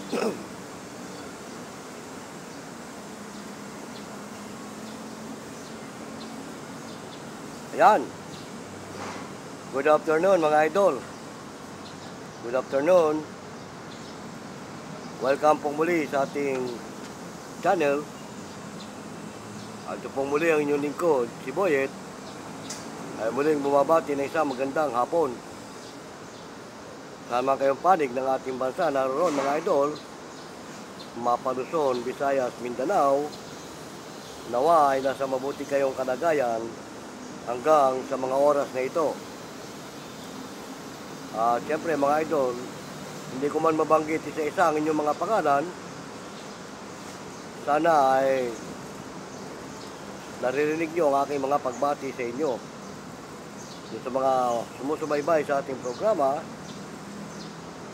Ayan. Good afternoon mga idol. Good afternoon. Welcome pong muli sa ating channel. At ito pong muli ang inyong lingkod, si Boyet, ay muling bumabati ng isang magandang hapon. Sama kayong panig ng ating bansa naroon mga idol, Mapa Luzon, Visayas, Mindanao. Nawa ay nasa mabuti kayong kalagayan hanggang sa mga oras na ito. Siyempre mga idol, hindi ko man mabanggit isa-isa ang inyong mga pangalan. Sana ay naririnig nyo ang aking mga pagbati sa inyo. Sa mga sumusubaybay sa ating programa,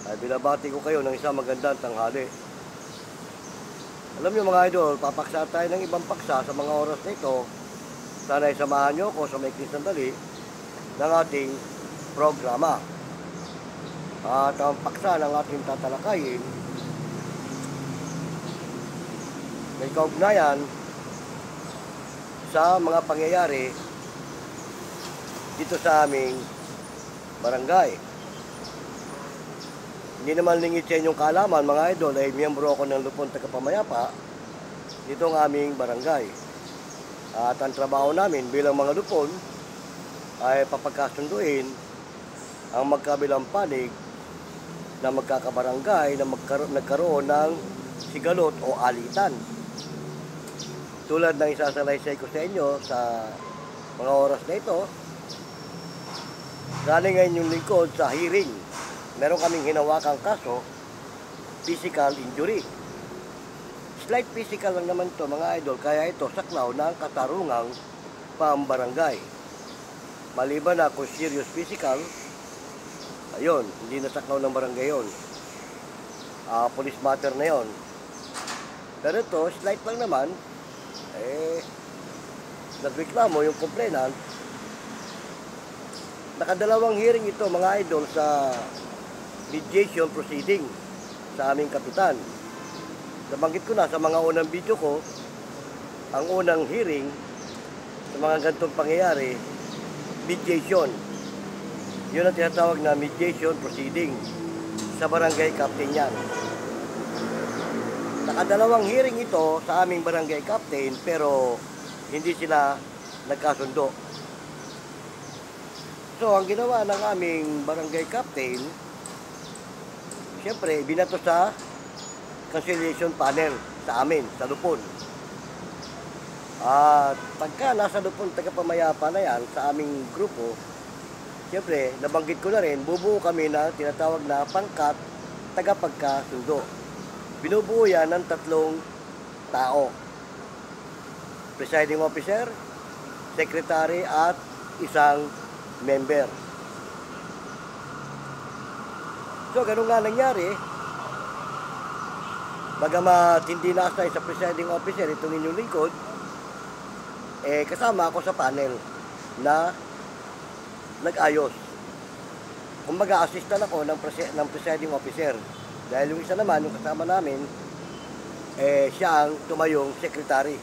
ay binabati ko kayo ng isang magandang tanghali. Alam nyo mga idol, papaksa tayo ng ibang paksa sa mga oras na ito. Sana ay samahan nyo ko sa maikling sandali ng ating programa. At ang paksa ng ating tatalakayin may kaugnayan sa mga pangyayari dito sa aming barangay. Hindi naman lingid sa inyong kaalaman mga idol, ay miyembro ako ng Lupon Tagapamayapa dito ang aming barangay. At ang trabaho namin bilang mga lupon ay papagkasunduin ang magkabilang panig na magkakabarangay na nagkaroon ng sigalot o alitan. Tulad ng isasalaysay ko sa inyo sa mga oras na ito, galing ngayon yung lingkod sa hearing. Meron kaming hinawakang kaso, physical injury. Slight physical lang naman to mga idol, kaya ito saklaw ng katarungang pambarangay. Maliban na kung serious physical, ayun, hindi na saklaw ng barangay yun. Police matter na yon. Pero ito, slight lang naman, nagreklamo yung complainant. Nakadalawang hearing ito mga idol sa mediation proceeding sa aming kapitan. Nabanggit ko na sa mga unang video ko, ang unang hearing sa mga ganitong pangyayari, mediation. Yun ang tinatawag na mediation proceeding sa barangay captain yan. Nakadalawang hearing ito sa aming barangay captain pero hindi sila nagkasundo. So ang ginawa ng aming barangay captain, siyempre binato sa conciliation panel sa amin, sa Lupon. At pagka nasa Lupon Tagapamayapa na yan sa aming grupo, siyempre nabanggit ko na rin, bubuo kami na tinatawag na pangkat tagapagkasundo. Binubuo yan ng 3 tao. Presiding officer, secretary at isang member. So ganun nga nangyari. Bagamat hindi nasa sa presiding officer itong inyong lingkod, kasama ako sa panel na nag-ayos. Kumbaga assistant ako ng presiding officer. Dahil yung isa naman, yung kasama namin, siya ang tumayong secretary.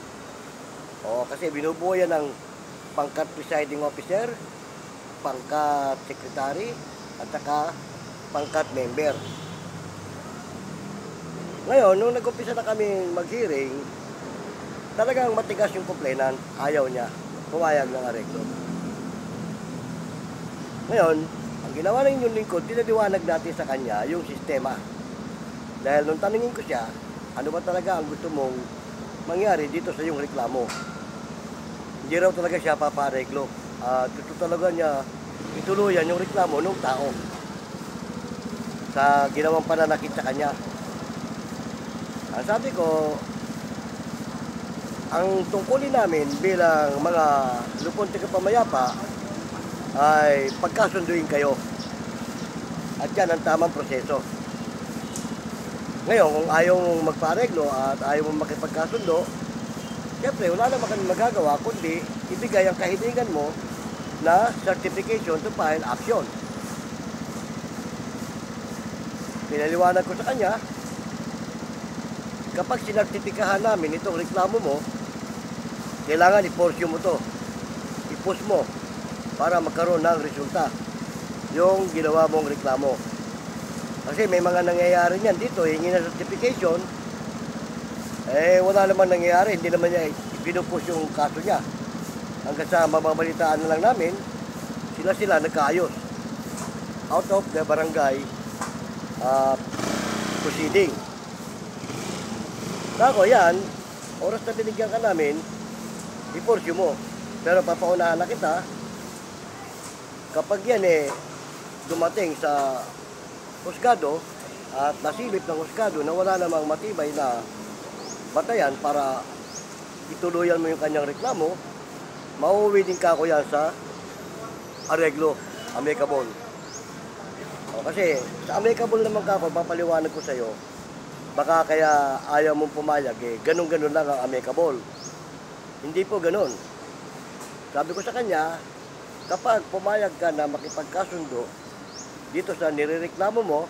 Kasi binubuo yan ng pangkat presiding officer, pangkat secretary, at saka pangkat member. Ngayon, nung nag-umpisa na kami mag-hearing, talagang matigas yung complainant, ayaw niya, pumayag ng areglo. Ngayon, ang ginawa ng inyong lingkod, tinaliwanag natin sa kanya yung sistema. Dahil nung tanungin ko siya, ano ba talaga ang gusto mong mangyari dito sa iyong reklamo? Hindi raw talaga siya papareglo. Gusto talaga niya ituluyan yung reklamo ng tao sa ginawang pananakit sa kanya. Sabi ko, ang tungkulin namin bilang mga Lupon Tagapamayapa ay pagkasunduin kayo. At yan ang tamang proseso. Ngayon, kung ayaw mong magpareglo at ayaw mong makipagkasundo, siyempre, wala naman kami magagawa kundi ibigay ang kahilingan mo na certification to file action. Pinaliwanag ko sa kanya kapag sinertipikahan namin itong reklamo mo, kailangan i-force mo to. I-push mo para magkaroon ng resulta yung ginawa mong reklamo. Kasi may mga nangyayari niyan dito, hingi na certification, wala naman nangyayari, hindi naman niya pinupush yung kaso niya. Hanggang sa mababalitaan na lang namin, sila nagkaayos out of the barangay proceeding. Ako yan, oras na binigyan ka namin, i-force mo. Pero papaunahan na kita, kapag yan dumating sa husgado at nasilip ng husgado na wala namang matibay na batayan para ituloyan mo yung kanyang reklamo, mauuwi din ka ako yan sa areglo, amicable. Kasi sa amicable naman ka ako, papaliwanag ko sa'yo, baka kaya ayaw mong pumayag, ganun-ganun lang ang amicable. Hindi po ganun. Sabi ko sa kanya, kapag pumayag ka na makipagkasundo dito sa nirereklamo mo,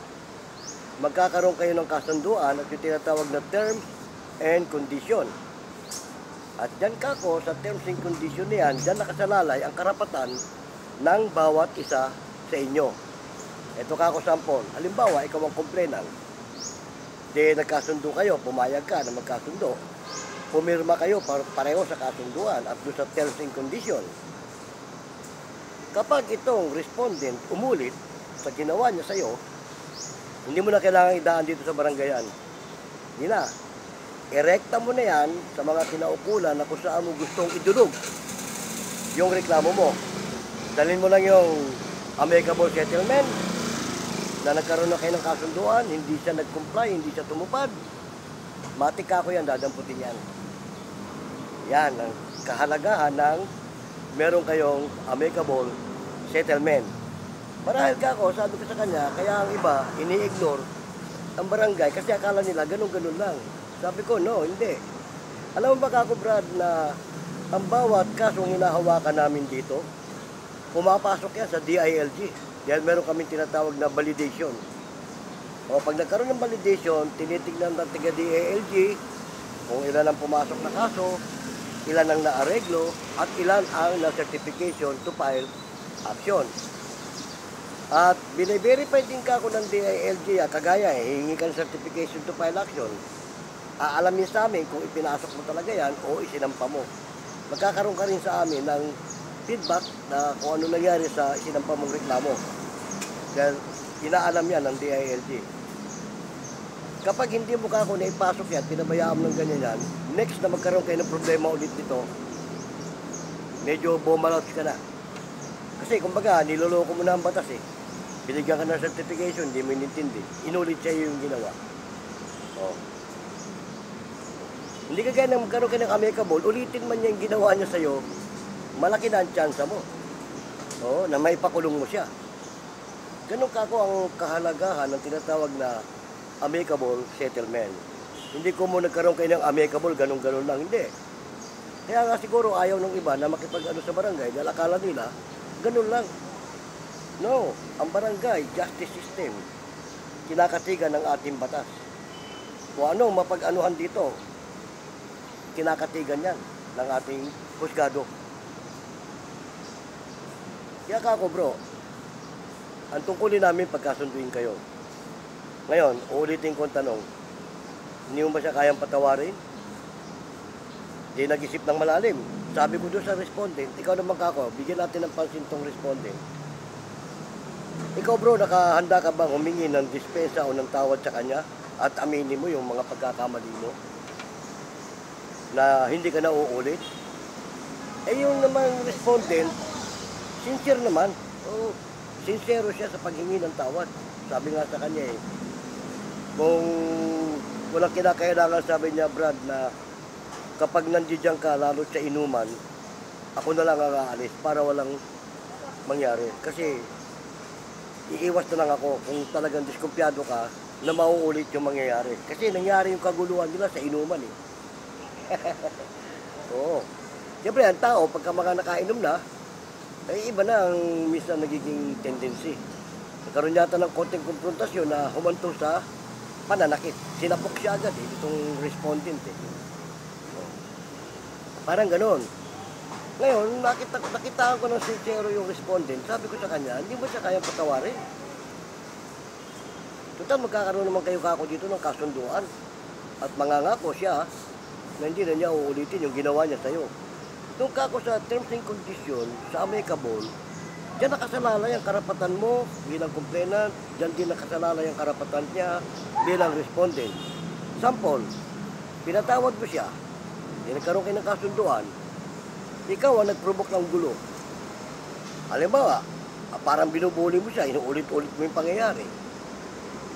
magkakaroon kayo ng kasunduan at yung tinatawag na terms and condition. At dyan ka ko, sa terms and condition niyan, dyan nakasalalay ang karapatan ng bawat isa sa inyo. Ito ka ko sample. Halimbawa, ikaw ang complainant. Di nagkasundo kayo, pumayag ka na magkasundo. Pumirma kayo pareho sa kasunduan at doon sa terms and condition. Kapag itong respondent umulit sa ginawa niya sa'yo, hindi mo na kailangan idaan dito sa barangayan. Hindi na. Erekta mo na yan sa mga kinaukulan na kung saan mo gustong idulog yung reklamo mo. Dalhin mo lang yung amicable settlement na nagkaroon na kayo ng kasunduan, hindi siya nag-comply, hindi siya tumupad. Matik ako yan, dadamputin yan. Yan ang kahalagahan ng meron kayong amicable settlement. Marahil ka ako, sabi ko sa kanya, kaya ang iba, ini-ignore ang barangay kasi akala nila ganun-ganun lang. Sabi ko, no, hindi. Alam mo ba kako, Brad, na ang bawat kasong hinahawakan namin dito, pumapasok yan sa DILG. Dahil meron kami tinatawag na validation. O pag nagkaroon ng validation, tinitignan ng taga DILG kung ilan ang pumasok na kaso, ilan ang naareglo, at ilan ang na-certification to file action. At bine-verify din ka ako ng DILG, kagaya, hihingi ka ng certification to file action. Aalamin sa amin kung ipinasok mo talaga yan o isinampa mo. Magkakaroon ka rin sa amin ng feedback na kung ano nangyari sa isinampa mong reklamo. Dahil inaalam yan ng DILG. Kapag hindi mo ka ako naipasok yan, pinabayaan mo ng ganyan yan, next na magkaroon kayo ng problema ulit dito, medyo bumalouts ka na. Kasi kumbaga, niloloko mo na ang batas eh. Binigyan ka ng certification, hindi mo inintindi. Inulit siya yung ginawa. Oh. Hindi ka kaya na magkaroon ka ng amicable, ulitin man niya yung ginawa niya sa'yo, malaki na ang tsansa mo. Oh, na may pakulong mo siya. Ganun ka ako ang kahalagahan ng tinatawag na amicable settlement. Hindi ko mo nagkaroon kayo ng amicable, ganun-ganun lang, hindi. Kaya nga siguro ayaw ng iba na makipag-ano sa barangay, dahil akala nila, ganun lang. No, ang barangay, justice system, kinakatigan ng ating batas. Kung ano mapag-anuhan dito, kinakatigan yan ng ating husgado. Kaya kako bro, ang tungkulin namin pagkasunduin kayo. Ngayon, uulitin ko ang tanong, hindi mo ba siya kayang patawarin? Di nag-isip ng malalim. Sabi ko doon sa respondent, ikaw naman kako, bigyan natin ng pansin tong respondent. Ikaw bro, nakahanda ka bang humingi ng dispensa o ng tawad sa kanya at aminin mo yung mga pagkakamali mo na hindi ka na uulit? Yung naman respondent, sincere naman. Oh, sincero siya sa paghingi ng tawad. Sabi nga sa kanya kung walang kinakailangan, sabi niya, Brad, na kapag nandiyan ka, lalo sa inuman, ako na lang ang aalis para walang mangyari. Kasi iiwas na lang ako kung talagang diskumpiyado ka na mauulit yung mangyayari. Kasi nangyari yung kaguluhan nila sa inuman eh. Oo. Siyempre, ang tao, pagka mga nakainom na, ay iba na ang minsan nagiging tendency. Nagkaroon yata ng konting konfrontasyon na humanto sa pananakit. Sinapok siya agad eh, itong respondent eh. Parang ganon. Ngayon, nakita ko ng sincero yung respondent. Sabi ko sa kanya, hindi mo siya kayang patawarin. Total, magkakaroon naman kayo kako dito ng kasunduan. At mangangako siya na hindi na niya uulitin yung ginawa niya sa'yo. Nung kako sa terms and condition, sa amicable, diyan nakasalalay ang karapatan mo bilang complainant, diyan din nakasalalay ang karapatan niya bilang respondent. Sample, pinatawad mo siya, hindi nagkaroon kayo ng kasunduan, ikaw ang nag-provoke ng gulo. Halimbawa, parang binubuli mo siya, inuulit-ulit mo yung pangyayari.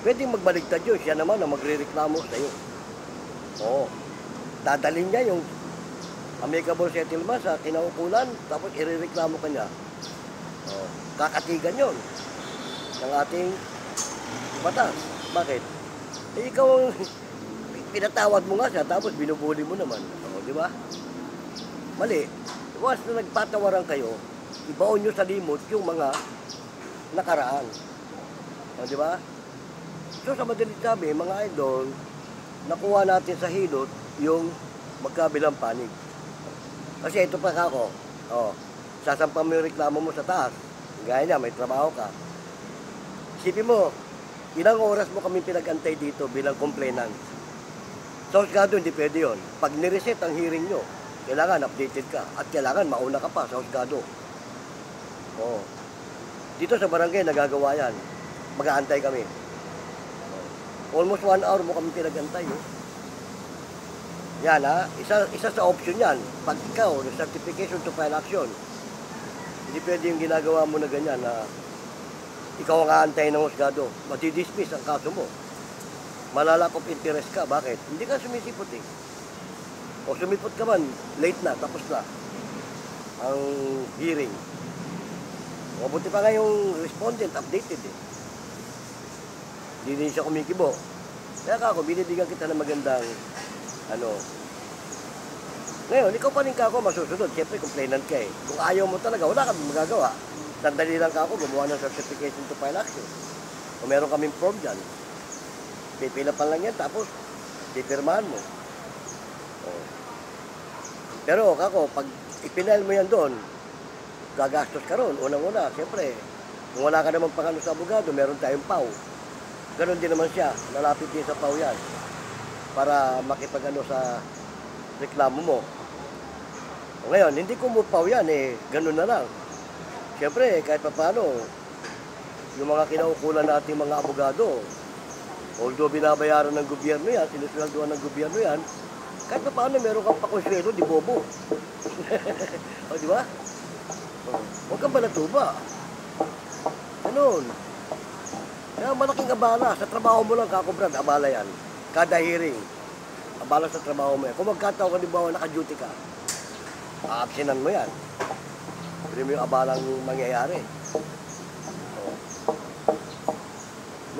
Pwedeng magbaligtad yun, siya naman ang magre-reklamo sa'yo. Oo. Dadalhin niya yung amicable settlement sa kinaukulan, tapos irereklamo ka niya. Oo. Kakatigan yun ng ating batas. Bakit? Eh, ikaw ang pinatawad mo nga siya, tapos binubuli mo naman. Oo, di ba? Mali. Once na nagpatawaran kayo, ibaon nyo sa limot yung mga nakaraan. O, di ba? So, sa madaling sabi, mga idol, nakuha natin sa hilot yung magkabilang panig. Kasi ito pa ako, sasampang mo yung reklamo mo sa taas. Gaya niya, may trabaho ka. Isipin mo, ilang oras mo kami pinag-antay dito bilang complainant. Sa husgado, hindi pwede yun. Pag nireset ang hearing nyo, kailangan updated ka. At kailangan mauna ka pa sa husgado. Dito sa barangay, nagagawa yan. Mag-aantay kami. Almost 1 hour mo kami pinag-antay. Yan ha, isa sa option yan. Pag ikaw, certification to file action, hindi pwede yung ginagawa mo na ganyan na ikaw ang aantay ng husgado. Matidismiss ang kaso mo. Malalak of interest ka. Bakit? Hindi ka sumisipot eh. O sumipot ka man, late na, tapos na ang hearing. Mabuti pa nga yung respondent, updated eh. Hindi din siya kumikibo. Kaya ako, binibigyan kita ng magandang Ngayon, ikaw pa rin kako masusunod. Siyempre, complainant ka eh. Kung ayaw mo talaga, wala kami magagawa. Sandali lang kako, gumawa ng certification to file action. Kung meron kaming form dyan, pipilapan lang yan, tapos pipirmahan mo. Pero kako, pag ipinail mo yan doon, gagastos ka ron. Unang-una, siyempre, kung wala ka naman pang sa abogado, meron tayong PAW. Ganon din naman siya, lalapit din sa PAW yan para makipag sa reklamo mo. O ngayon, hindi ko PAW yan eh, ganon na lang. Siyempre, kahit pa paano, yung mga kinaukulan nating mga abogado, although binabayaran ng gobyerno yan, sinusunalduan ng gobyerno yan, kahit pa paano meron kang pakonsuelo, di bobo. O, di ba? Huwag kang balatuba. Ganon. Kaya malaking abala. Sa trabaho mo lang, kakubrad, abala yan. Kada hearing, abala sa trabaho mo yan. Kung magkataon ka, di ba, naka-duty ka, a-absenan mo yan. Pero mo yung abalang mangyayari.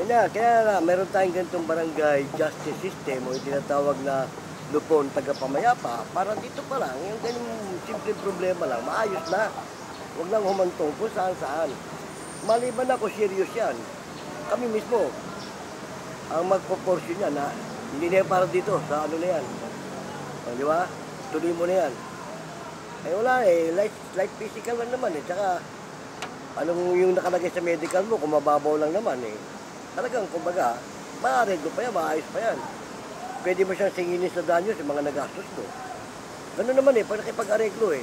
Kaya na, meron tayong ganitong barangay justice system o yung tinatawag na lupon tagapamayapa para dito pa lang, yung ganyung simple problema lang, maayos na. Huwag lang humantong kung saan-saan. Maliban na kung serious yan. Kami mismo, ang magpo-portion yan na hindi na yan para dito, sa ano na yan. Di ba? Tuloy mo na yan. Eh wala eh, light physical lang naman eh. Tsaka, anong yung nakalagay sa medical mo, kung mababaw lang naman eh. Talagang, kumbaga, maareglo pa yan, maayos pa yan. Pwede mo siyang singinin sa danyo sa mga nagastos mo. Ganun naman eh, pag nakipag-areglo eh.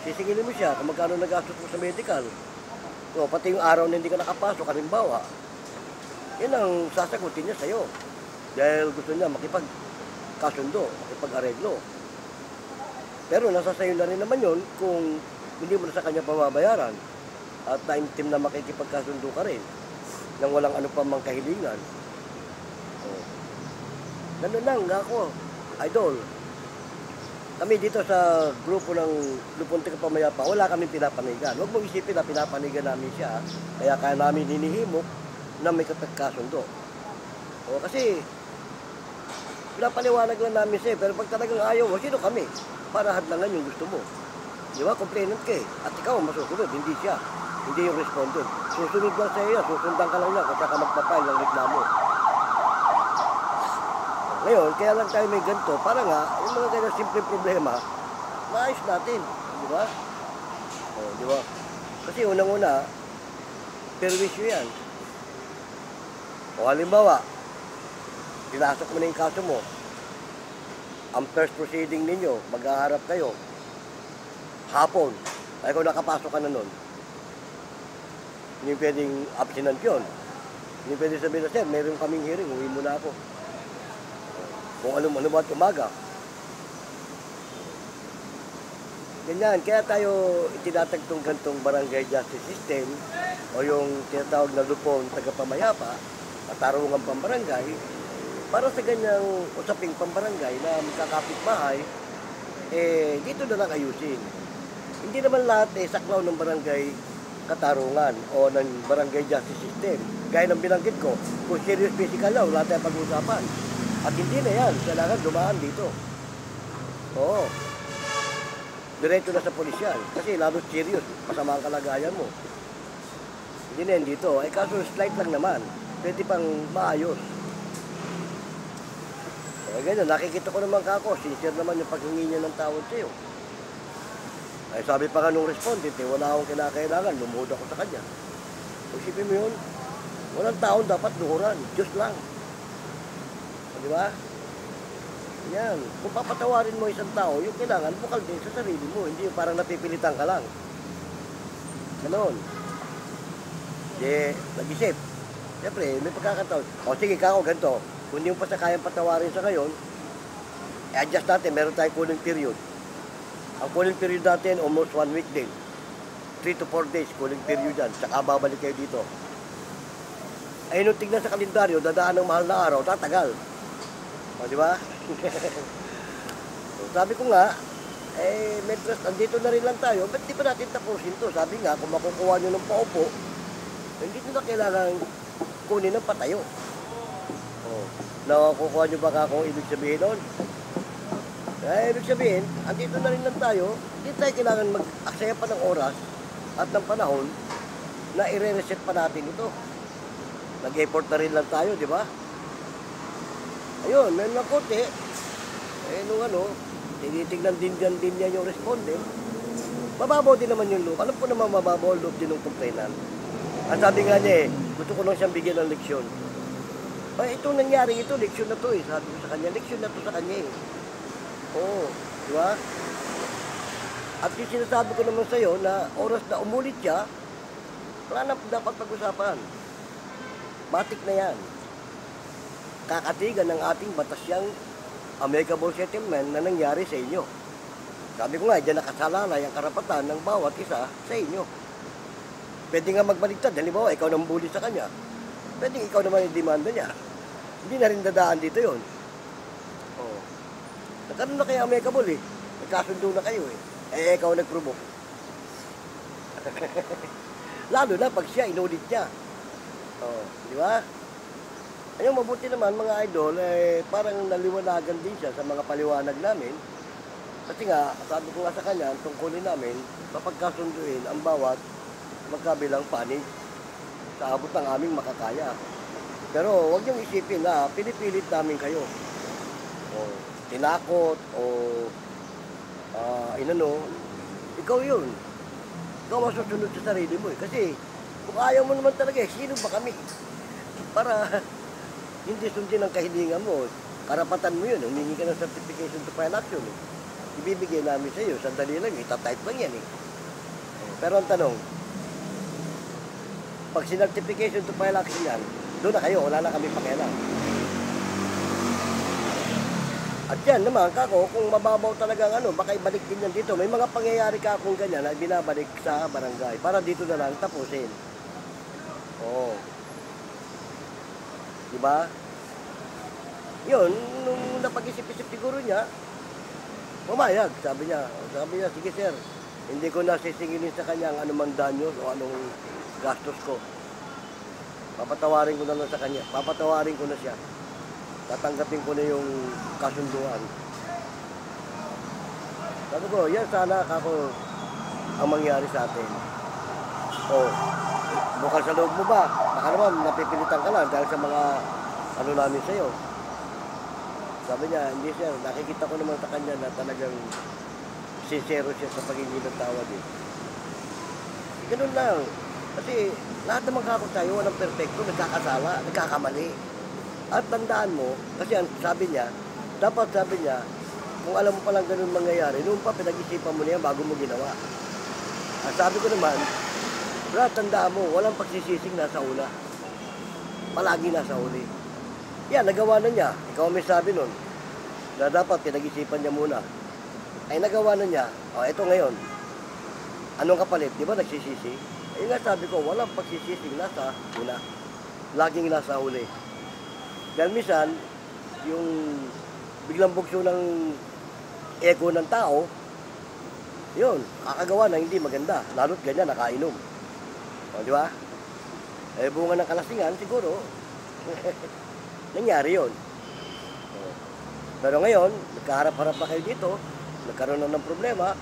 Sisingilin mo siya kung magkano nagastos mo sa medical. So, pati yung araw na hindi ka nakapasok, halimbawa, yun ang sasagutin niya sa'yo. Dahil gusto niya makipag-kasundo, makipag-areglo. Pero nasa sayo na rin naman yun kung hindi mo na sa kanya pamabayaran at na-intim na makikipagkasundo ka rin nang walang ano pa mang kahilingan. So, ganun lang ako, idol. Kami dito sa grupo ng Lupon Tagapamayapa, wala kaming pinapanigan. Huwag mong isipin na pinapanigan namin siya. Kaya namin hinihimok na may kapagkasundo. O kasi, pinapaliwanag lang namin siya. Pero pag talagang ayaw, sino kami? Para hadlangan yung gusto mo. Di ba? Complainant ka eh. At ikaw ang masusunod, hindi siya. Hindi yung respondent. Susunod lang sa iyo, susundan ka lang niya kung saka magpapile ng reklamo. Ngayon, kaya lang tayo may ganito, para nga, yung mga ganyan simple problema, maayos natin, di ba? O, di ba? Kasi unang-una, perwisyo yan. O halimbawa, pinasok mo na yung kaso mo, ang first proceeding ninyo, maghaharap kayo, hapon, ay kung nakapasok ka na nun, hindi pwedeng abstinent yun. Hindi pwedeng sabihin na, sir, meron kaming hearing, uwi muna ako. Kung ano ba at umaga. Ganyan, kaya tayo itinatagtong gantong barangay justice system o yung tinatawag na lupon tagapamayapa, katarungang pambarangay, para sa ganyang usaping pambarangay na magkakapit-bahay, dito na lang ayusin. Hindi naman lahat saklaw ng barangay katarungan o ng barangay justice system. Gaya ng binanggit ko, kung serious physical law, wala tayong pag-usapan. At hindi na yan, kailangan dumaan dito. Oo. Diretso na sa pulisyan. Kasi lalo serious, masama ang kalagayan mo. Hindi na yan dito. Kaso slight lang naman. Pwede pang maayos. Ganyan, nakikita ko naman kako, sincere naman yung paghingi niya ng tawad sa'yo. Sabi pa nga nung respondent, wala akong kinakailangan, lumuhod ako sa kanya. Isipin mo yun, walang taon dapat luhuran, Diyos lang. Di ba? Yan, kung papatawarin mo isang tao, yung kailangan, bukal din sa sarili mo, hindi yung parang napipilitan ka lang. Ganon. Nag-isip. Siyempre, may pagkakataon. O sige, kako, ganito. Kung hindi mo pa sa kayang patawarin sa ngayon, i-adjust natin, meron tayong cooling period. Ang cooling period natin, almost 1 week din. 3 to 4 days cooling period yan. Saka babalik kayo dito. Ay, nung tignan sa kalendaryo, dadaan ng mahal na araw, tatagal. O, di ba? So, sabi ko nga, medras, andito na rin lang tayo, ba't di ba natin tapusin to? Sabi nga, kung makukuha nyo ng paupo, hindi nyo na kailangan kunin ng patayo. Nakukuha nyo ba kung ibig sabihin nun? Ibig sabihin, andito na rin lang tayo, hindi tayo kailangan mag-aksaya pa ng oras at ng panahon na i-reset pa natin ito. Nag-effort na rin lang tayo, di ba? Ayun, meron ng kote, tinitignan din yan yung respondent. Mababaw din naman yung loob. Alam ko naman mababaw ang loob din ng complainant. Ang sabi nga niya gusto ko lang siyang bigyan ng leksyon. Itong nangyari ito, leksyon na to sabi ko sa kanya, leksyon na to sa kanya Oo, di ba? At yung sinasabi ko naman sa'yo na oras na umulit siya, wala na dapat pag-usapan. Matik na yan. Kakatigan ng ating batas yung amicable settlement na nangyari sa inyo. Sabi ko nga, dyan nakasalalay ang karapatan ng bawat isa sa inyo. Pwede nga magbaliktad, halimbawa, ikaw nang bully sa kanya. Pwede ikaw naman yung demanda niya. Hindi na rin dadaan dito yun. Nagkaroon na kayo amicable Nagkasundo na kayo ikaw nag-provoke. Lalo na pag siya, inulit niya. Di ba? Ayun, mabuti naman mga idol, parang naliwanagan din siya sa mga paliwanag namin. Kasi nga, sabi ko nga sa kanya, tungkulin namin, mapagkasunduin ang bawat magkabilang panig sa abot ng aming makakaya. Pero huwag niyong isipin na pinipilit namin kayo. Tinakot o ikaw yun. Ikaw masusunod sa sarili mo Kasi kung ayaw mo naman talaga sino ba kami? Para hindi sundin ang kahilingan mo. Karapatan mo yun. Humingi ka ng certification to file action Ibibigay namin sa iyo. Sandali lang, itatype lang yan Pero ang tanong, pag sinertification to file action yan, doon na kayo, wala na kami pakialam. At yan naman, kako, kung mababaw talagang baka ibalik din yan dito. May mga pangyayari ka kung ganyan na binabalik sa barangay para dito na lang tapusin. Diba? Yun, nung napag-isip-isip siguro niya, pumayag, sabi niya, sige sir, hindi ko nasisingilin sa kanya ang anumang danyo o anong gastos ko. Papatawarin ko na lang sa kanya, papatawarin ko na siya. Tatanggapin ko na yung kasunduan. Sabi ko, yan sana kako ang mangyari sa atin. Bukal sa loob mo ba? Baka naman napipilitan ka lang dahil sa mga namin sa'yo. Sabi niya, hindi sir, nakikita ko naman sa kanya na talagang sincero siya sa paghingi ng tawad eh. Ganun lang. Kasi lahat naman kako tayo, walang perfecto, nagkakasala, nagkakamali. At tandaan mo, kasi sabi niya, dapat sabi niya, kung alam mo palang ganun mangyayari, noon pa pinag-isipan mo na yan bago mo ginawa. At sabi ko naman, brad, tandaan mo, walang pagsisising nasa una. Palagi nasa uli. Yan, nagawa na niya. Ikaw may sabi nun, na dapat pinag-isipan niya muna. Ay nagawa na niya, o eto ngayon, anong kapalit? Di ba nagsisisi? Eh nga sabi ko, walang pagsisising nasa una. Laging nasa uli. Dahil minsan, yung biglang bugso ng ego ng tao, yun, kakagawa na hindi maganda. Lalo't ganyan, nakainom. O, di ba? Eh, bunga ng kalasingan, siguro, nangyari yun. Pero ngayon, nagkaharap-harap na kayo dito, nagkaroon na ng problema,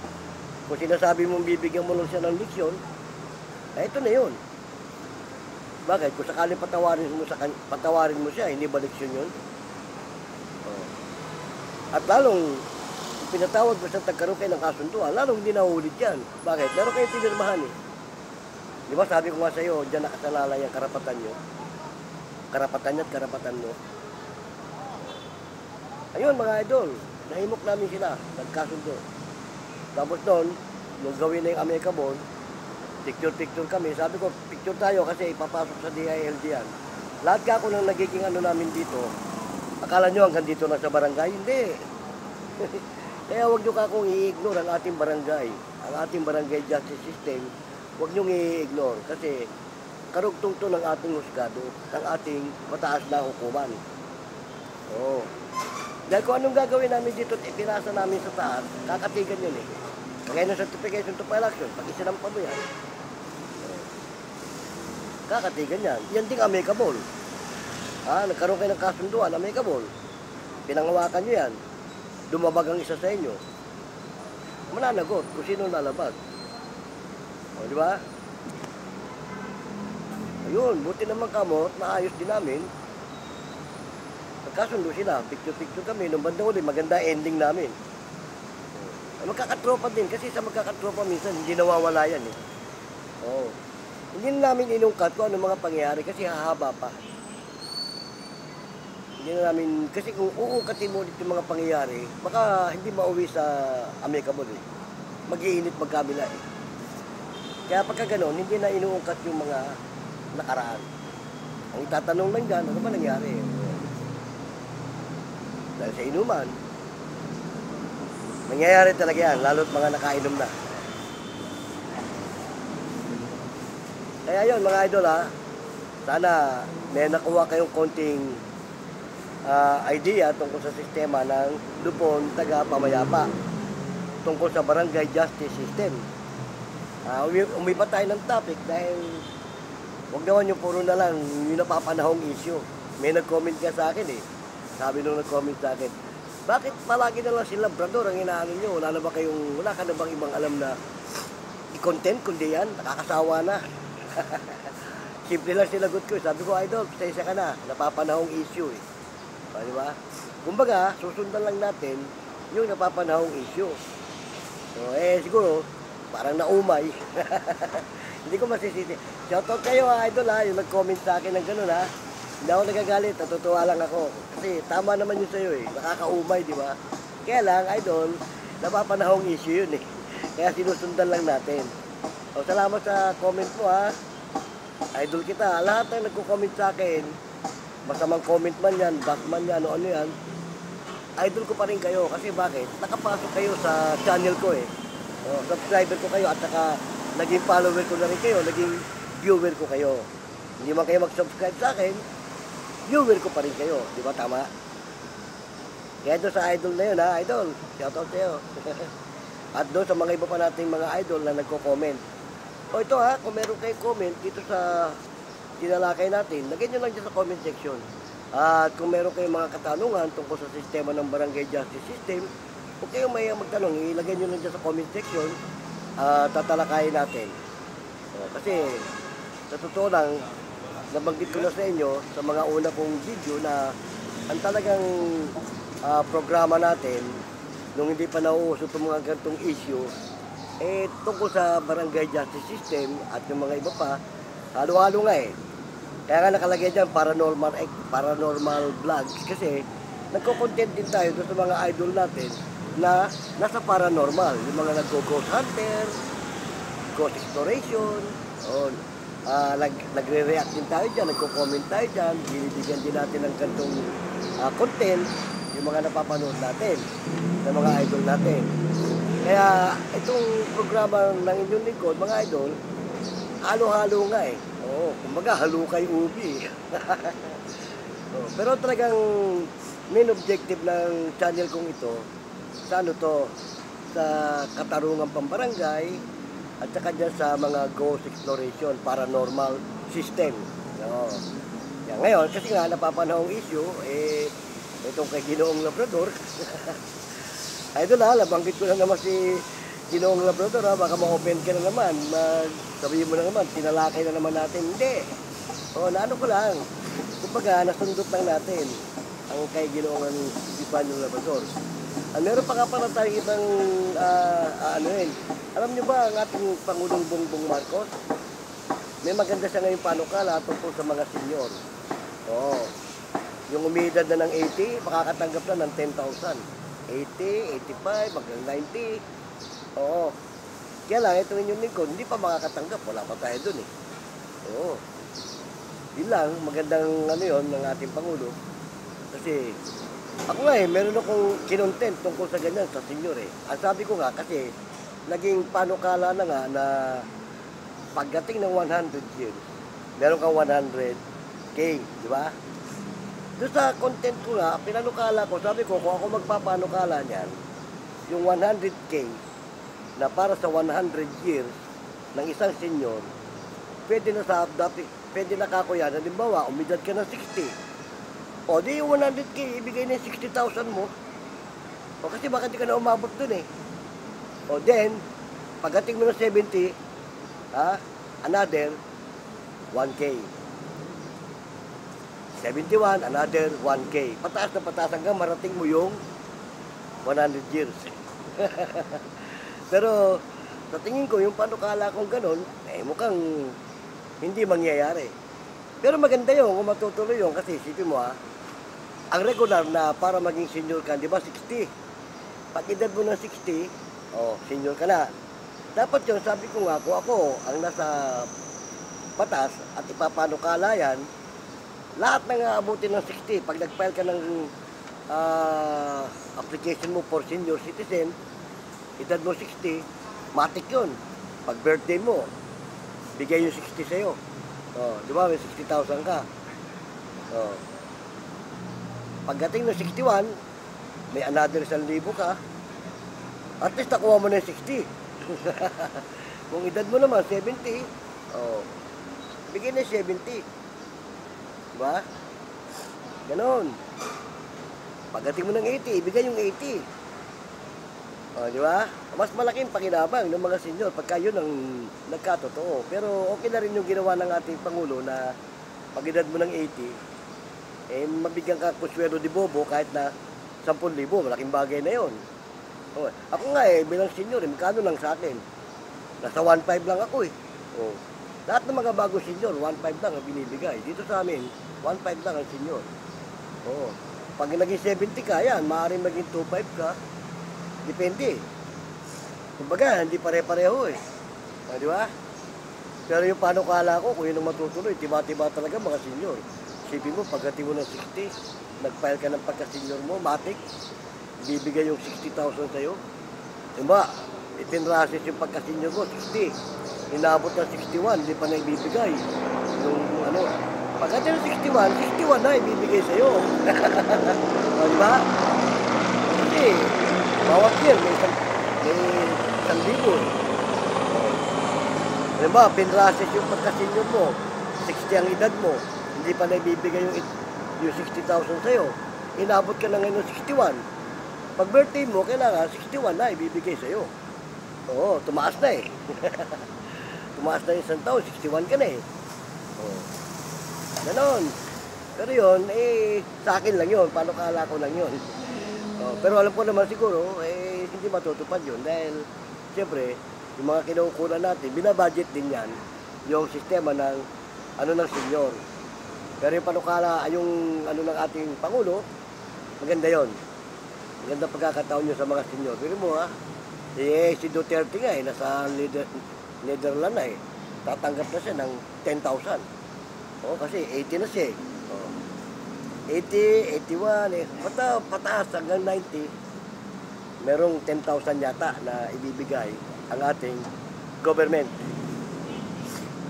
kung sinasabi mong bibigyan mo lang siya ng leksyon, eh, ito na yun. Bakit? Kung sakaling patawarin mo siya, hindi ba leksyon yun? At lalong, pinatawag mo sa tagkaroon kayo ng kasunduan, lalong hindi nahulit yan. Bakit? Meron kayong pinirmahan eh. Di ba sabi ko nga sa iyo, dyan nakasalalay ang karapatan nyo. Karapatan niya at karapatan mo. Ayun mga idol, nahimok namin sila, nagkasundo. Tapos noon, nung gawin na yung amicable, picture-picture kami. Sabi ko, picture tayo kasi ipapasok sa DILG yan. Lahat ka ako nang nagiging ano namin dito, akala nyo hanggang dito lang sa barangay? Hindi. Kaya huwag nyo kakong i-ignore ang ating barangay. Ang ating barangay justice system, huwag nyo i-ignore. Kasi karugtong to ng ating husgado, ng ating mataas na hukuman. Oo. Dahil kung anong gagawin namin dito at ipinasa namin sa taas, kakatigan yun eh. Kagaya ng certification to election, pag isinampa mo yan, kakatigan yan. Yan ding amicable. Nagkaroon kayo ng kasunduan, amicable. Pinangawakan nyo yan. Dumabag ang isa sa inyo. Mananagot kung sino lalabag. O, di ba? Ayun, buti naman kamo, naayos din namin. Nagkasundo sila, picture-picture kami. Nung bandang uli, maganda ending namin. Magkakatropa din, kasi sa magkakatropa minsan, hindi nawawala yan eh. Oo. Hindi na namin inungkat kung ano mga pangyayari kasi hahaba pa. Hindi na namin, kasi kung uungkatin mo dito yung mga pangyayari, baka hindi mauwi sa amicable eh. Mag-iinit magkamila eh. Kaya pagka ganon, hindi na inuungkat yung mga nakaraan. Ang itatanong lang dyan, ano ba nangyari? Dahil sa inuman, nangyayari talaga yan, lalo't mga nakainom na. Kaya yun mga idol sana may nakuha kayong konting idea tungkol sa sistema ng Lupon Taga-Pamayapa tungkol sa barangay justice system. Umiba tayo ng topic dahil huwag naman yung puro na lang yung napapanahong issue. May nag-comment ka sa akin eh. Sabi nung nag-comment sa akin, bakit palagi na lang si Labrador ang inaano nyo? Wala ka na bang ibang alam na i-content kundi yan? Nakakasawa na. Simple lang sinagot ko. Sabi ko, idol, pasensya ka na. Napapanahong issue eh. Di ba? Kumbaga, susundan lang natin yung napapanahong issue. So, siguro, parang naumay. Hindi ko masisisi. Shoutout kayo idol yung nag-comment sa akin ng gano'n Hindi ako nagagalit, natutuwa lang ako. Kasi tama naman yun sa'yo eh. Nakakaumay, di ba? Kaya lang, idol, napapanahong issue yun eh. Kaya sinusundan lang natin. So, salamat sa comment mo Idol kita. Lahat ng nagko-comment sa akin, masamang comment man yan, bad man yan, ano yan, idol ko pa rin kayo. Kasi bakit? Nakapasok kayo sa channel ko eh. Subscriber ko kayo at saka naging follower ko na rin kayo, naging viewer ko kayo. Hindi man kayo mag-subscribe sa akin, viewer ko pa rin kayo. Di ba tama? Kaya doon sa idol na yun idol, shoutout sa'yo. At doon sa mga iba pa nating mga idol na nagko-comment. O ito kung meron kayong comment dito sa tinalakay natin, lagyan nyo lang dyan sa comment section. At kung meron kayong mga katanungan tungkol sa sistema ng barangay justice system, kung kayo may magtanong, ilagay nyo lang dyan sa comment section, tatalakayin natin. Kasi, sa totoo lang, nabanggit ko na sa inyo sa mga una kong video na ang talagang programa natin, nung hindi pa nauuso itong mga ganitong issue, tungkol sa barangay justice system at yung mga iba pa, halo-halo nga eh. Kaya nga nakalagay dyan, paranormal vlogs, kasi nagko-content din tayo doon sa mga idol natin na nasa paranormal, yung mga nagko-ghost hunter, ghost exploration, nagre-react din tayo dyan, nagko-comment tayo dyan, binibigyan din natin ng ganitong content, yung mga napapanood natin, ng mga idol natin. Kaya itong programa ng inyong lingkod, mga idol, halo-halo nga eh. Oo, kumbaga halo kay ubi. Pero talagang main objective ng channel kong ito, sa ano to, sa katarungan pambarangay, at saka dyan sa mga ghost exploration, paranormal system. Yan, ngayon, kasi nga napapanahong issue, itong kay Ginoong Labrador, idol nabanggit ko na naman si Ginoong Labrador baka ma-open ka na naman, sabihin mo na naman, tinalakay na naman natin. Hindi. Naano ko lang. Kumbaga, nasundot lang natin ang kay Ginoong Epifanio Labrador. Meron pa nga pala tayong ibang alam nyo ba ang ating Pangulong Bongbong Marcos? May maganda siya ngayong panukala tungkol sa mga senior. Yung umidad na ng 80, makakatanggap na ng 10,000. 80, 85, hanggang 90. Kaya lang, itong inyong lingkod, hindi pa makakatanggap. Wala pa tayo dun eh. Yun lang, magandang yun ng ating Pangulo. Kasi, ako nga meron akong kinontent tungkol sa ganyan, sa senior eh. Ang sabi ko nga, kasi, naging panukala na nga na pagdating ng 100 years, meron kang 100K, di ba? Doon sa content ko nga, pinanukala ko, sabi ko, kung ako magpapanukala niyan, yung 100K na para sa 100 years ng isang senior, pwede na kako yan. Halimbawa, umidad ka ng 60. Di yung 100K, ibigay na yung 60,000 mo. Kasi baka di ka na umabot dun eh. Then, pagdating mo ng 70, another 1K. 71, another 1K. Pataas na pataas hanggang marating mo yung 100 years. Pero, sa tingin ko, yung panukala kong ganun, mukhang hindi mangyayari. Pero maganda yun, kung matutuloy yun, kasi isipin mo ang regular na para maging senior ka, di ba, 60. Pag edad mo ng 60, senior ka na. Dapat yun, sabi ko nga, kung ako ang nasa batas at ipapanukala yan, lahat na nga abutin ng 60. Pag nag-file ka ng application mo for senior citizen, edad mo 60, matik yun. Pag birthday mo, bigay yung 60 sa'yo. Di ba, may 60,000 ka. Pagdating ng 61, may another 1,000 ka, at least nakuha mo na yung 60. Kung edad mo naman, 70, bigay na 70. Diba? Ganon. Pagdating mo ng 80, ibigay yung 80. Di ba? Mas malaking pakinabang ng mga senior pagka yun ang nagkatotoo. Pero okay na rin yung ginawa ng ating Pangulo na pag edad mo ng 80, mabigyan ka kuswelo di bobo kahit na 10,000. Malaking bagay na yun. Ako nga bilang senior, magkano lang sa akin? Nasa 1.5 lang ako eh. Lahat ng mga bagong senior, 1.5 lang ang binibigay. Dito sa amin, 1.5 lang ang senior. Pag naging 70 ka, yan, maaaring maging 2.5 ka. Depende. Kumbaga, hindi pare-pareho eh. Di ba? Pero yung panukala ko, kung yun ang matutuloy, tiba-tiba talaga mga senior. Isipin mo, pagdating mo ng 60, nag-file ka ng pagka-senior mo, matik, bibigay yung 60,000 sa'yo. Diba, ipinrasis yung pagka-senior mo, 60. Inabot ng 61, hindi pa na ibibigay. Yung pagdating ng 61 na ibibigay sa'yo. Diba? Kasi, bawat year, may 1,000. Diba, pinrasis yung pagka-senior mo, 60 ang edad mo, hindi pa na ibibigay yung 60,000 sa'yo. Inabot ka na ngayon ng 61. Pag birthday mo, kailangan 61 na ibibigay sa'yo. Tumaas na eh. Tumaas na yung isang taon, 61 ka na eh. Ganon. Pero yun, sa akin lang yun, panukala ko lang yun. Pero alam ko naman siguro, hindi matutupad yun dahil siyempre, yung mga kinukunan natin, binabudget din yan yung sistema ng ng senior. Pero yung panukala, yung ng ating Pangulo, maganda yon. Maganda pagkakataon nyo sa mga senior. Pero mo si Duterte nga nasa Netherlands na tatanggap na siya ng 10,000. Kasi 80 na siya 80, 81, pataas hanggang 90, merong 10,000 yata na ibibigay ang ating government.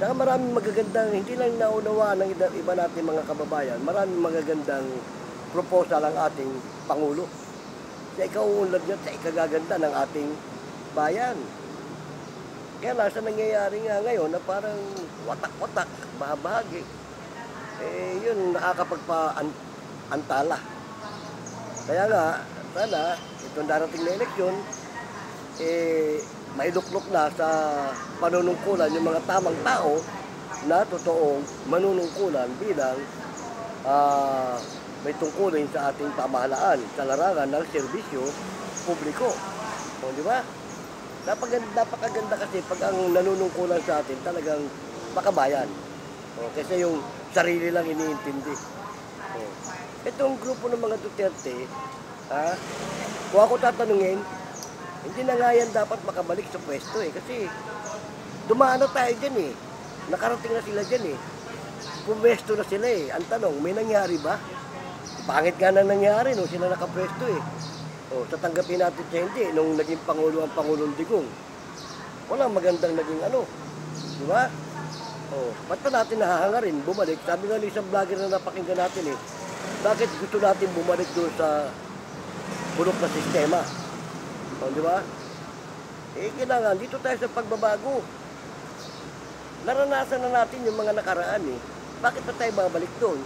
Saka maraming magagandang, hindi lang naunawa ng iba natin mga kababayan, maraming magagandang proposal ang ating Pangulo. Sa ikauunlad niya, sa ikagaganda ng ating bayan. Kaya lang sa nangyayari nga ngayon na parang watak-watak, bahagi. Yun nakakapagpa-antala. Kaya nga, sana itong darating na eleksyon, mailuklok na sa panunungkulan yung mga tamang tao na totoong manunungkulan bilang may tungkulin sa ating pamahalaan sa larangan ng serbisyo publiko. Di ba? Napakaganda kasi pag ang nanunungkulan sa atin talagang makabayan. Kasi yung sarili lang iniintindi. Itong grupo ng mga Duterte, kung ako tatanungin, hindi na nga yan dapat makabalik sa pwesto kasi dumaan na tayo dyan nakarating na sila dyan pumwesto na sila Ang tanong, may nangyari ba? Pangit nga na nangyari nung sila nakapwesto tatanggapin natin siya hindi nung naging Pangulo ang Pangulong Digong. Walang magandang naging di ba? Ba't pa natin nahahangarin, bumalik? Sabi nga ng isang vlogger na napakinggan natin bakit gusto natin bumalik doon sa bulok na sistema? Di ba? Kailangan, dito tayo sa pagbabago. Naranasan na natin yung mga nakaraan Bakit pa tayo babalik doon?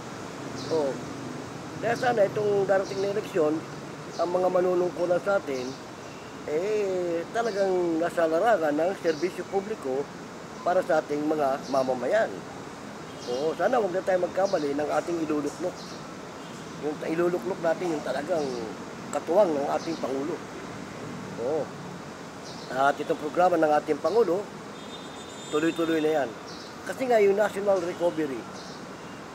Kaya sana itong darating na eleksyon, ang mga manunungkulan sa atin, talagang nasa larangan ng serbisyo publiko para sa ating mga mamamayan. Sana huwag na tayo magkamali ng ating iluluklok. Yung iluluklok natin yung talagang katuwang ng ating Pangulo. At itong programa ng ating Pangulo, tuloy-tuloy na yan. Kasi nga yung national recovery,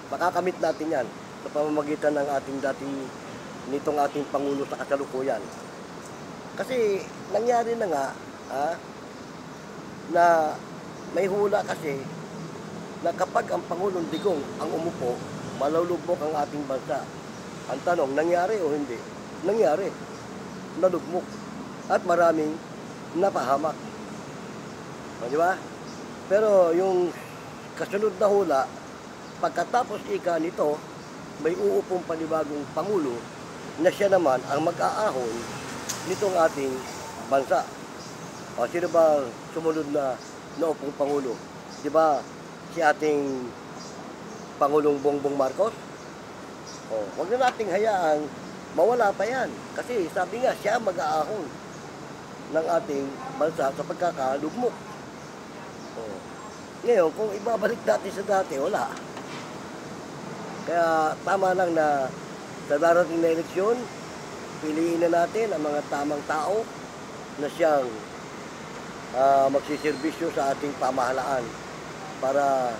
makakamit natin yan sa pamamagitan ng nitong ating Pangulo sa kasalukuyan. Kasi nangyari na nga na may hula kasi na kapag ang Pangulong Digong ang umupo, malulubog ang ating bansa. Ang tanong, nangyari o hindi? Nangyari. Nalugmok. At maraming napahamak. Di ba? Pero yung kasunod na hula, pagkatapos nito, may uupong panibagong Pangulo na siya naman ang mag-aahon nitong ating bansa. Sino ba sumunod na naupong Pangulo? Di ba si ating Pangulong Bongbong Marcos? Huwag na nating hayaang mawala pa yan. Kasi sabi nga, siya mag-aahon ng ating bansa sa pagkakalugmok. Ngayon, kung ibabalik natin sa dati, wala. Kaya tama lang na sa darating na eleksyon, piliin na natin ang mga tamang tao na siyang magsiservisyo sa ating pamahalaan para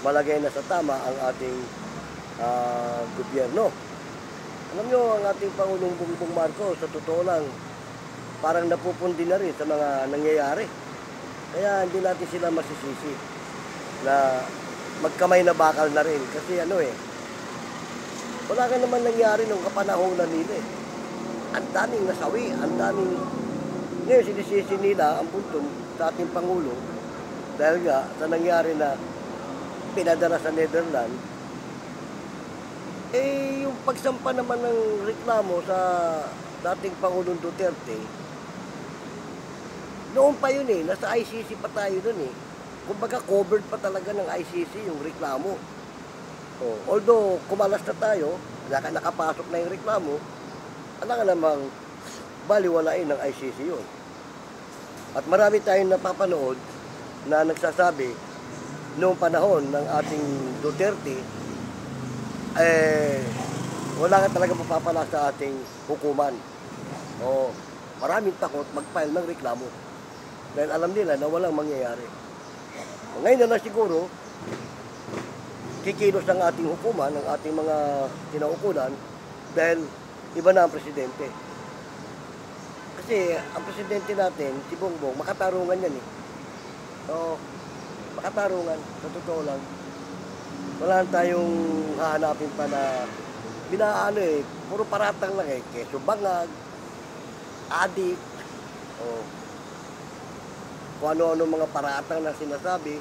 malagay na sa tama ang ating gobyerno. Alam nyo, ang ating Pangulong Bongbong Marcos, sa totoo lang, parang napupundi na rin sa mga nangyayari. Kaya hindi natin sila masisisi na magkamay na bakal na rin. Kasi wala ka naman nangyari nung kapanahonan nila Ang daming nasawi, ang daming... Ngayon, sinisisi nila ang puntong sa ating Pangulo dahil nga sa nangyari na pinadala sa Netherlands. Yung pagsampa naman ng reklamo sa dating Pangulong Duterte, noon pa yun nasa ICC pa tayo dun Kumbaga covered pa talaga ng ICC yung reklamo. Although kumalas na tayo, nakapasok na yung reklamo, alam nga namang baliwalain ng ICC yun. At marami tayong napapanood na nagsasabi noong panahon ng ating Duterte wala ka talaga mapapala sa ating hukuman. O maraming takot mag-file ng reklamo dahil alam nila na walang mangyayari. Ngayon na siguro, kikilos ang ating hukuman, ang ating mga kinaukulan dahil iba na ang presidente. Kasi ang presidente natin, si Bongbong, makatarungan yan eh. So, makatarungan, sa totoo lang. Wala tayong hahanapin pa na binaano eh, puro paratang lang eh, keso bangag, adik, o kung ano-ano mga paratang na sinasabi,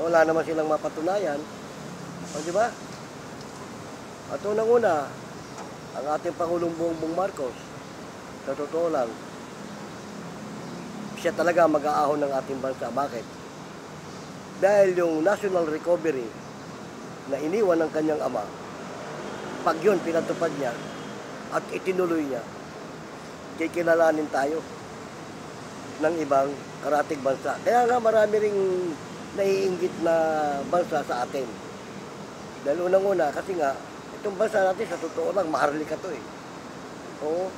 wala naman silang mapatunayan. O di ba? At unang-una, ang ating Pangulong Bongbong Marcos, sa totoo lang, siya talaga mag-aahon ng ating bansa. Bakit? Dahil yung national recovery na iniwan ng kanyang ama, pag yun pinatupad niya at itinuloy niya, kikilalanin tayo ng ibang karatig bansa. Kaya nga marami ring naiinggit na bansa sa atin. Dahil unang-una, kasi nga, itong bansa natin sa totoo lang, maharlika to eh. Oo.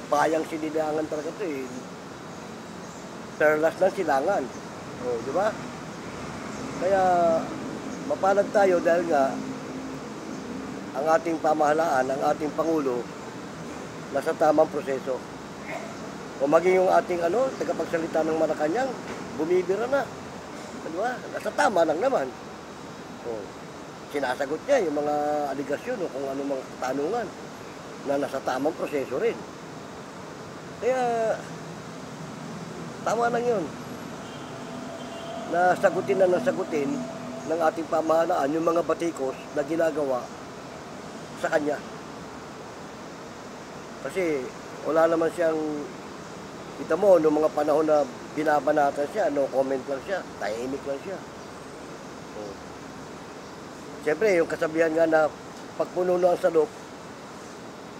Bayang sinilangan talaga to eh. Perlas ng silangan. O, di ba? Kaya, mapalad tayo dahil nga, ang ating pamahalaan, ang ating Pangulo, nasa tamang proseso. O maging yung ating tagapagsalita ng Malacanang, bumibira na. Di ba? Nasa tama lang naman. O, sinasagot niya yung mga aligasyon o kung ano mga tanungan na nasa tamang proseso rin. Kaya, tama lang yun. Na sagutin na nasagutin ng ating pamahalaan yung mga batikos na ginagawa sa kanya. Kasi wala naman siyang, kita mo, noong mga panahon na binabanatan siya, no comment lang siya, tahimik lang siya. So, siyempre, yung kasabihan nga na pag puno na ang salop,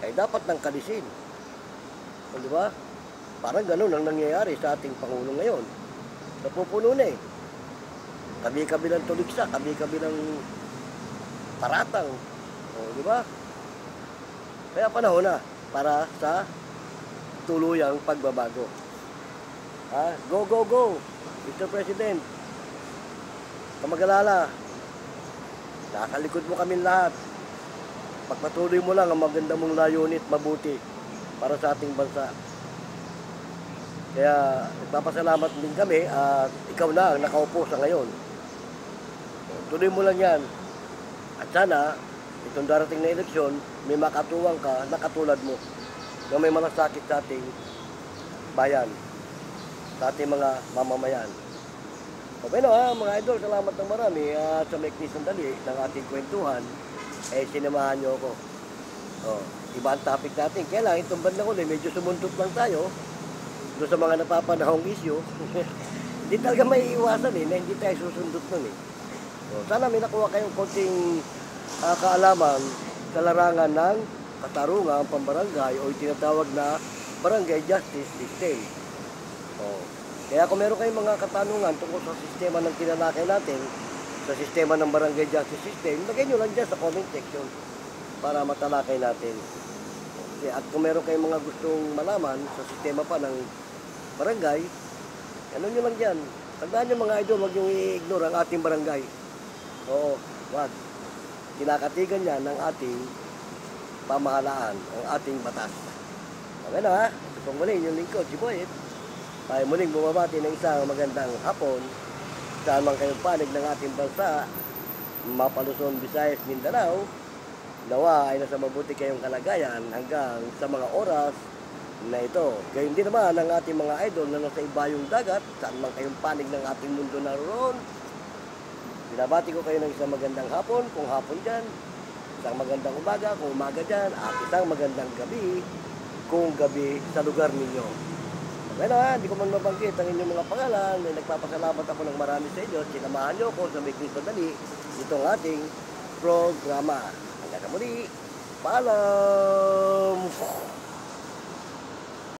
ay dapat nang kalisin. O, di ba? Parang ganun ang nangyayari sa ating Pangulo ngayon. Napupuno na eh. Kabi-kabilang tuliksa, kabi-kabilang paratang. O, di ba? Kaya panahon na para sa tuluyang pagbabago. Go, go, go! Mr. President, kamagalala, nasa likod mo kami lahat. Pagpatuloy mo lang ang maganda mong layunit, mabuti para sa ating bansa. Kaya nagpapasalamat din kami at ikaw na ang nakaupo sa ngayon. Tuloy mo lang yan. At sana, itong darating na eleksyon, may makatuwang ka na katulad mo na may malasakit sa ating bayan, sa ating mga mamamayan. Okay na mga idol, salamat ng marami at sa maikli sandali ng ating kwentuhan, sinamahan nyo ako. Iba ang topic natin. Kaya lang, itong bandang ulit, medyo sumundot lang tayo doon sa mga napapanahong issue. Hindi talaga may iwasan na hindi tayo susundot nun eh. Sana may nakuha kayong konting kaalaman sa larangan ng katarungan pambarangay o tinatawag na barangay justice system. Kaya kung meron kayong mga katanungan tungkol sa sistema ng tinalakay natin, sa sistema ng barangay justice system, lagay nyo lang dyan sa comment section para matalakay natin. At kung meron kayong mga gustong malaman sa sistema pa ng barangay, ano nyo lang dyan. Tandaan nyo mga idol, huwag nyo i-ignore ang ating barangay. Oo, wag. Kinakatigan yan ng ating pamahalaan, ang ating batas. Okay na ha? Ito pong muli, yung lingkod, si Boyet. Tayo muling bumabati ng isang magandang hapon. Saan man kayong panig ng ating bansa, Mapa-Luzon, Visayas, Mindanao, nawa ay nasa mabuti kayong kalagayan hanggang sa mga oras na ito. Gayon din naman ang ating mga idol na nasa ibayong dagat, saan man kayong panig ng ating mundo naroon. Binabati ko kayo ng isang magandang hapon, kung hapon dyan, isang magandang umaga, kung umaga dyan, at isang magandang gabi, kung gabi sa lugar ninyo. Okay na, hindi ko man mabanggit ang inyong mga pangalan, may nagpapasalamat ako ng marami sa inyo, sinamahan nyo ako sa Mikli Sandali, itong ating programa. Hanggang muli, paalam!